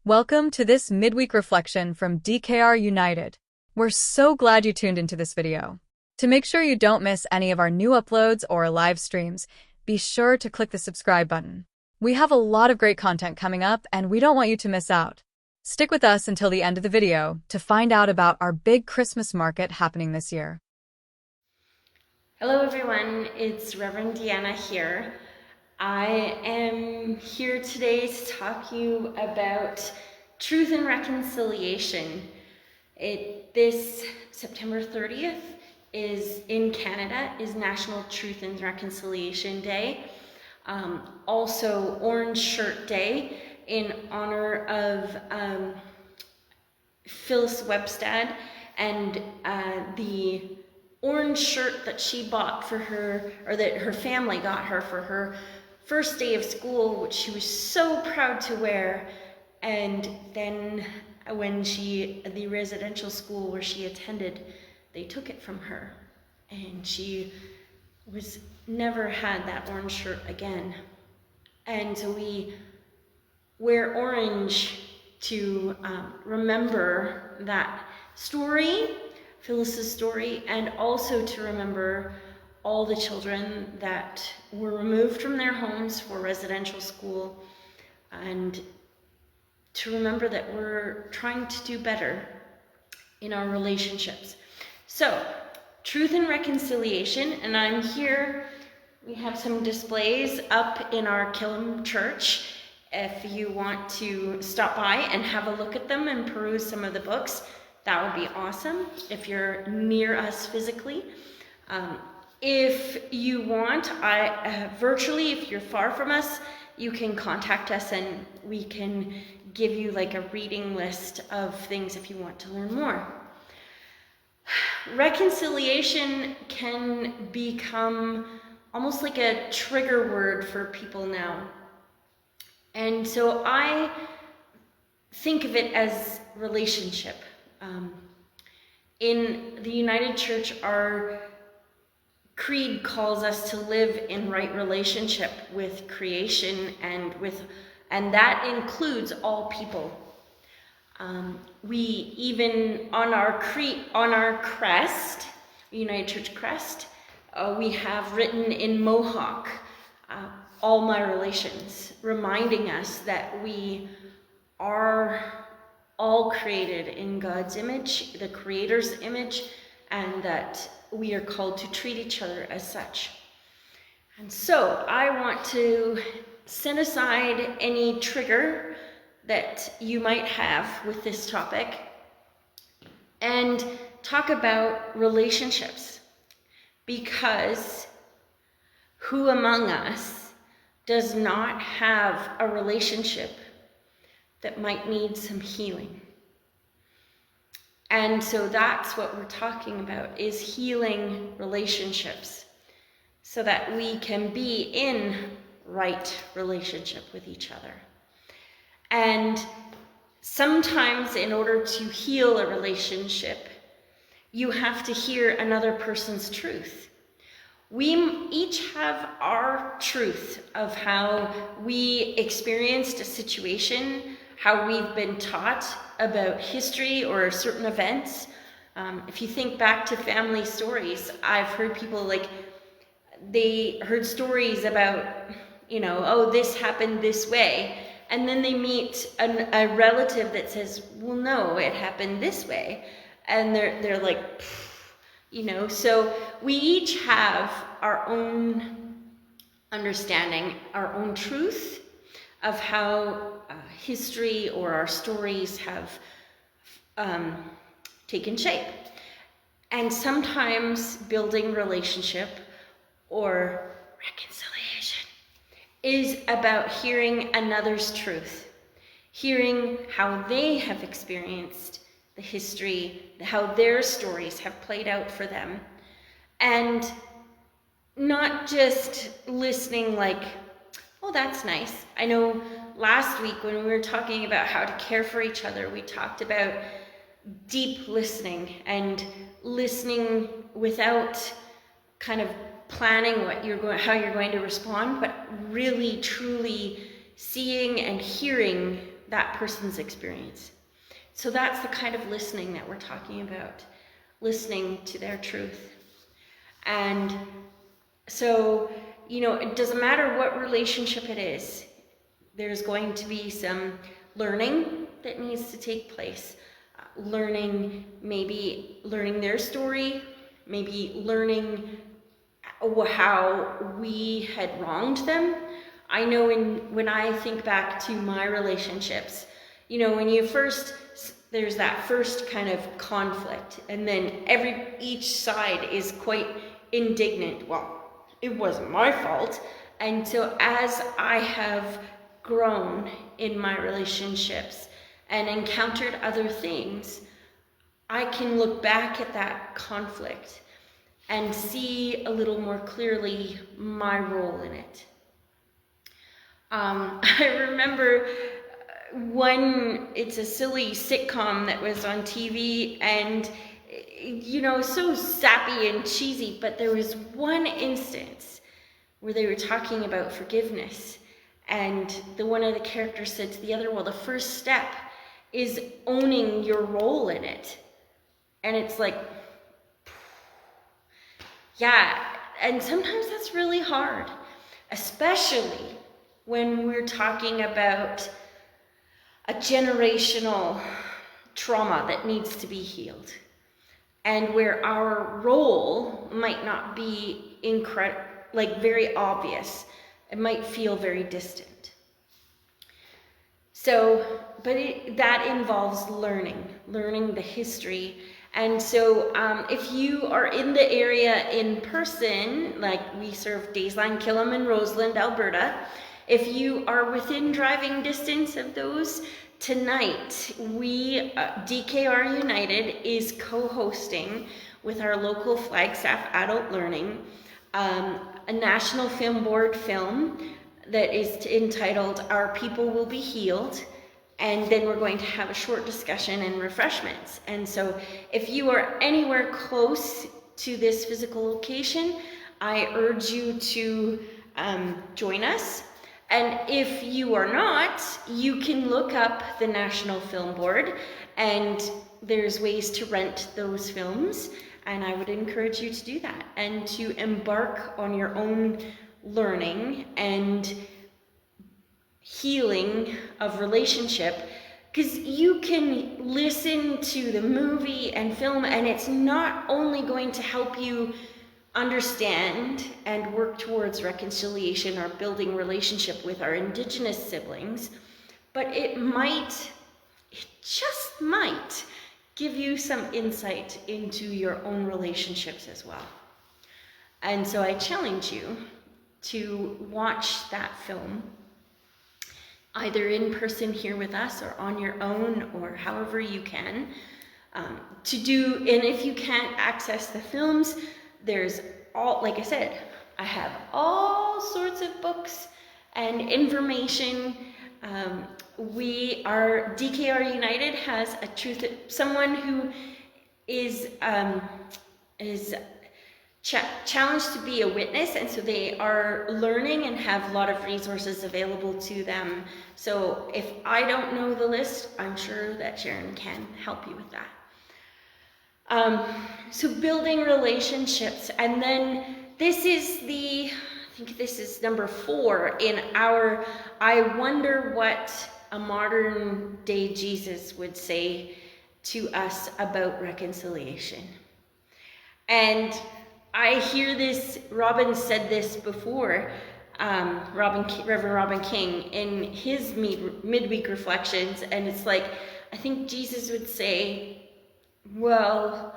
Welcome to this midweek reflection from DKR United. We're so glad you tuned into this video. To make sure you don't miss any of our new uploads or live streams, be sure to click the subscribe button. We have a lot of great content coming up and we don't want you to miss out. Stick with us until the end of the video to find out about our big Christmas market happening this year. Hello everyone, it's Rev Deanna here. I am here today to talk to you about truth and reconciliation. This September 30th in Canada is National Truth and Reconciliation Day. Also Orange Shirt Day in honor of Phyllis Webstad and the orange shirt that she bought for her, or that her family got her for her first day of school, which she was so proud to wear. And then when the residential school where she attended, they took it from her and she never had that orange shirt again. And so we wear orange to remember that story, Phyllis's story, and also to remember all the children that were removed from their homes for residential school, and to remember that we're trying to do better in our relationships. So, truth and reconciliation, and I'm here, we have some displays up in our Killam church. If you want to stop by and have a look at them and peruse some of the books, that would be awesome if you're near us physically. If you want, virtually, if you're far from us, you can contact us and we can give you like a reading list of things if you want to learn more. Reconciliation can become almost like a trigger word for people now. And so I think of it as relationship. In the United Church, our creed calls us to live in right relationship with creation and that includes all people. We even on our crest, United Church crest, we have written in Mohawk, all my relations, reminding us that we are all created in God's image, the Creator's image, and that we are called to treat each other as such. And so I want to set aside any trigger that you might have with this topic and talk about relationships, because who among us does not have a relationship that might need some healing? And so that's what we're talking about, is healing relationships so that we can be in right relationship with each other. And sometimes in order to heal a relationship, you have to hear another person's truth. We each have our truth of how we experienced a situation, how we've been taught about history or certain events. If you think back to family stories, I've heard people they heard stories about, oh, this happened this way. And then they meet a relative that says, well, no, it happened this way. And they're like, so we each have our own understanding, our own truth of how history or our stories have taken shape. And sometimes building relationship or reconciliation is about hearing another's truth, hearing how they have experienced the history, how their stories have played out for them, and not just listening like, oh, that's nice. I know last week when we were talking about how to care for each other, we talked about deep listening and listening without kind of planning how you're going to respond, but really truly seeing and hearing that person's experience. So that's the kind of listening that we're talking about, listening to their truth. And so, it doesn't matter what relationship it is, there's going to be some learning that needs to take place. Maybe learning their story, maybe learning how we had wronged them. I know when I think back to my relationships, when there's that first kind of conflict, and then each side is quite indignant. Well, it wasn't my fault. And so as I have grown in my relationships and encountered other things, I can look back at that conflict and see a little more clearly my role in it. I remember it's a silly sitcom that was on TV, and so sappy and cheesy, but there was one instance where they were talking about forgiveness, and one of the characters said to the other, well, the first step is owning your role in it. And it's like, yeah, and sometimes that's really hard, especially when we're talking about a generational trauma that needs to be healed, and where our role might not be very obvious. It might feel very distant. So, but that involves learning the history. And so if you are in the area in person, like we serve Daysline, Killam, and Roseland, Alberta, if you are within driving distance of those, tonight DKR United is co-hosting with our local Flagstaff Adult Learning a National Film Board film that is entitled Our People Will Be Healed. And then we're going to have a short discussion and refreshments. And so if you are anywhere close to this physical location, I urge you to join us. And if you are not, you can look up the National Film Board, and there's ways to rent those films. And I would encourage you to do that and to embark on your own learning and healing of relationship, because you can listen to the movie and film, and it's not only going to help you understand and work towards reconciliation or building relationship with our Indigenous siblings, but it just might give you some insight into your own relationships as well. And so I challenge you to watch that film, either in person here with us or on your own, or however you can, and if you can't access the films, there's like I said, I have all sorts of books and information. DKR United has someone who is challenged to be a witness, and so they are learning and have a lot of resources available to them. So if I don't know the list, I'm sure that Sharon can help you with that. So building relationships, and then this is I think this is number 4 in our I wonder what a modern day Jesus would say to us about reconciliation. And I hear this, Robin said this before, Reverend Robin King, in his midweek reflections, and it's like, I think Jesus would say, well,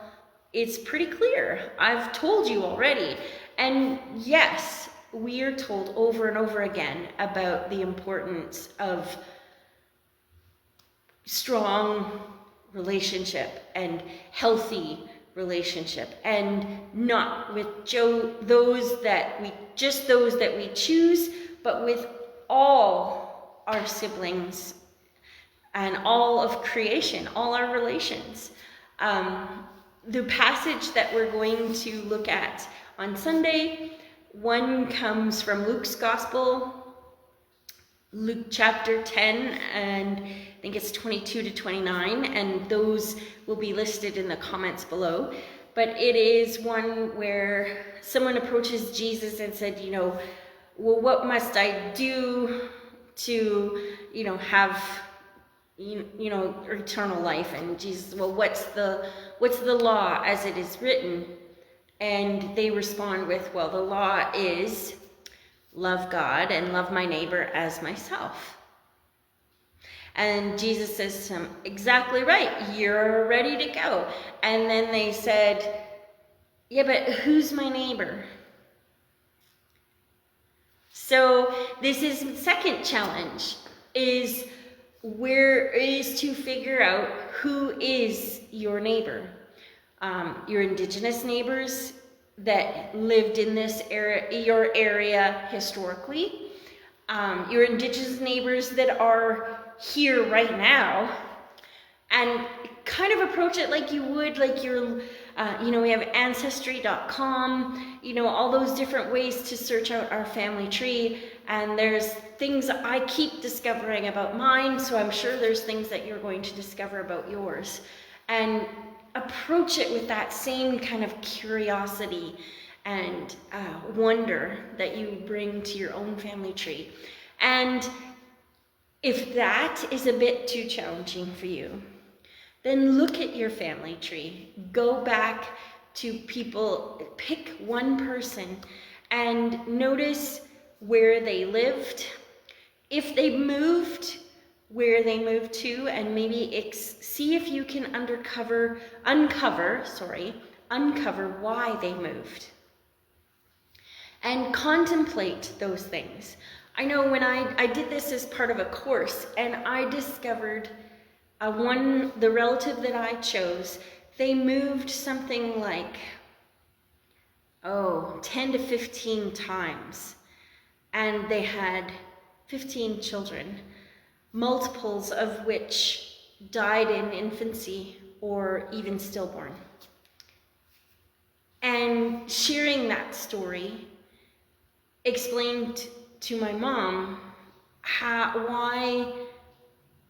it's pretty clear. I've told you already. And yes, we are told over and over again about the importance of strong relationship and healthy relationship, and not with those that we choose, but with all our siblings and all of creation, all our relations. The passage that we're going to look at on Sunday, one comes from Luke's Gospel, Luke chapter 10, and I think it's 22 to 29, and those will be listed in the comments below. But it is one where someone approaches Jesus and said, well, what must I do to, have, eternal life? And Jesus, well, what's the law as it is written? And they respond with, well, the law is love God and love my neighbor as myself. And Jesus says to them, exactly right, you're ready to go. And then they said, yeah, but who's my neighbor? So this is the second challenge, is to figure out who is your neighbor. Your Indigenous neighbors that lived in this area, your area historically, your Indigenous neighbors that are here right now, and kind of approach it like you would, like your, we have ancestry.com, all those different ways to search out our family tree, and there's things I keep discovering about mine, so I'm sure there's things that you're going to discover about yours. And approach it with that same kind of curiosity and wonder that you bring to your own family tree. And if that is a bit too challenging for you, then look at your family tree. Go back to people, pick one person and notice where they lived, if they moved, where they moved to, and maybe see if you can uncover why they moved. And contemplate those things. I know when I did this as part of a course, and I discovered the relative that I chose, they moved something like, 10 to 15 times. And they had 15 children, multiples of which died in infancy or even stillborn. And sharing that story explained to my mom why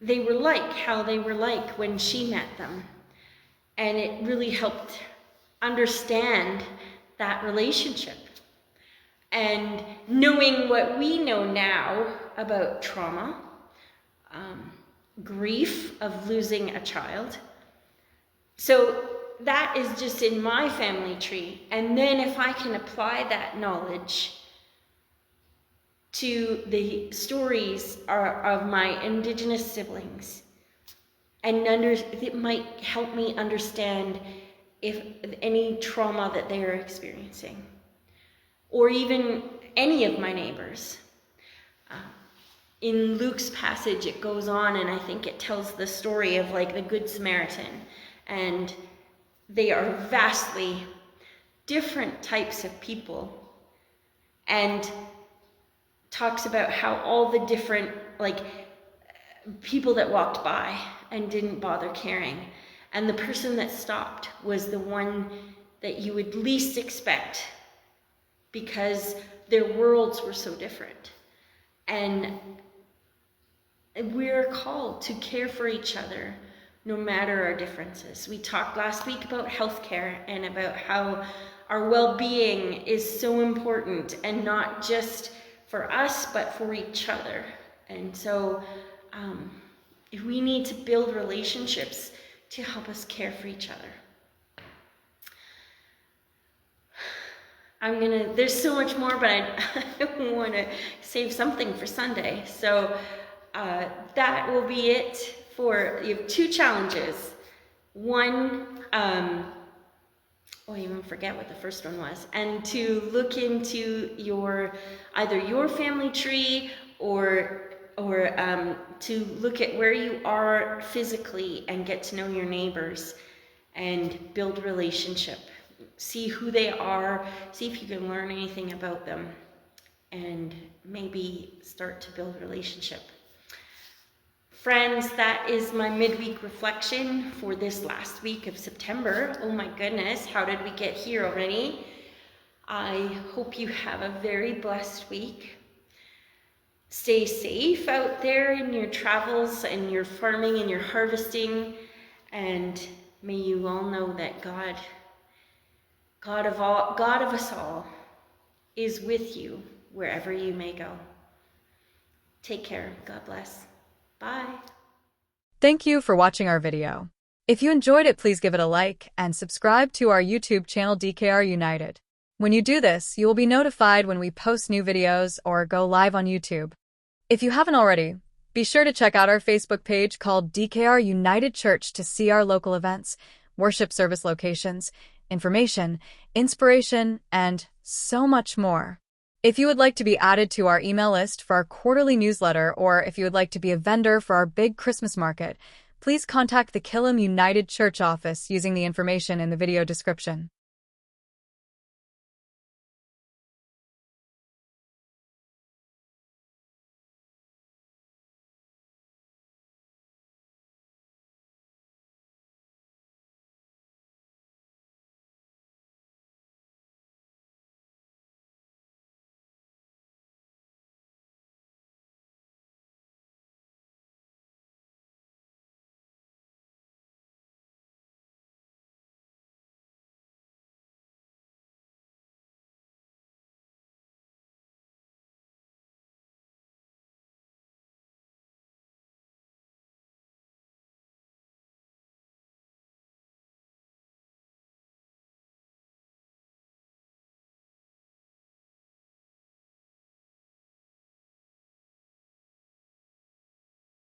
they were how they were like when she met them. And it really helped understand that relationship. And knowing what we know now about trauma, grief of losing a child. So that is just in my family tree. And then if I can apply that knowledge to the stories of my Indigenous siblings, and it might help me understand if any trauma that they are experiencing, or even any of my neighbors. In Luke's passage, it goes on, and I think it tells the story of the Good Samaritan, and they are vastly different types of people, and talks about how all the different people that walked by and didn't bother caring, and the person that stopped was the one that you would least expect, because their worlds were so different. And we're called to care for each other no matter our differences. We talked last week about healthcare and about how our well-being is so important, and not just for us but for each other. And so if we need to build relationships to help us care for each other. There's so much more, but I want to save something for Sunday. So that will be it you have two challenges. One, I even forget what the first one was, and to look into either your family tree or to look at where you are physically and get to know your neighbors and build relationship. See who they are, see if you can learn anything about them, and maybe start to build relationship. Friends, that is my midweek reflection for this last week of September. Oh my goodness, how did we get here already? I hope you have a very blessed week. stay safe out there in your travels and your farming and your harvesting. And may you all know that God of us all, is with you wherever you may go. Take care. God bless. Bye. Thank you for watching our video. If you enjoyed it, please give it a like and subscribe to our YouTube channel DKR United. When you do this, you will be notified when we post new videos or go live on YouTube. If you haven't already, be sure to check out our Facebook page called DKR United Church to see our local events, worship service locations, information, inspiration, and so much more. If you would like to be added to our email list for our quarterly newsletter, or if you would like to be a vendor for our big Christmas market, please contact the Killam United Church Office using the information in the video description.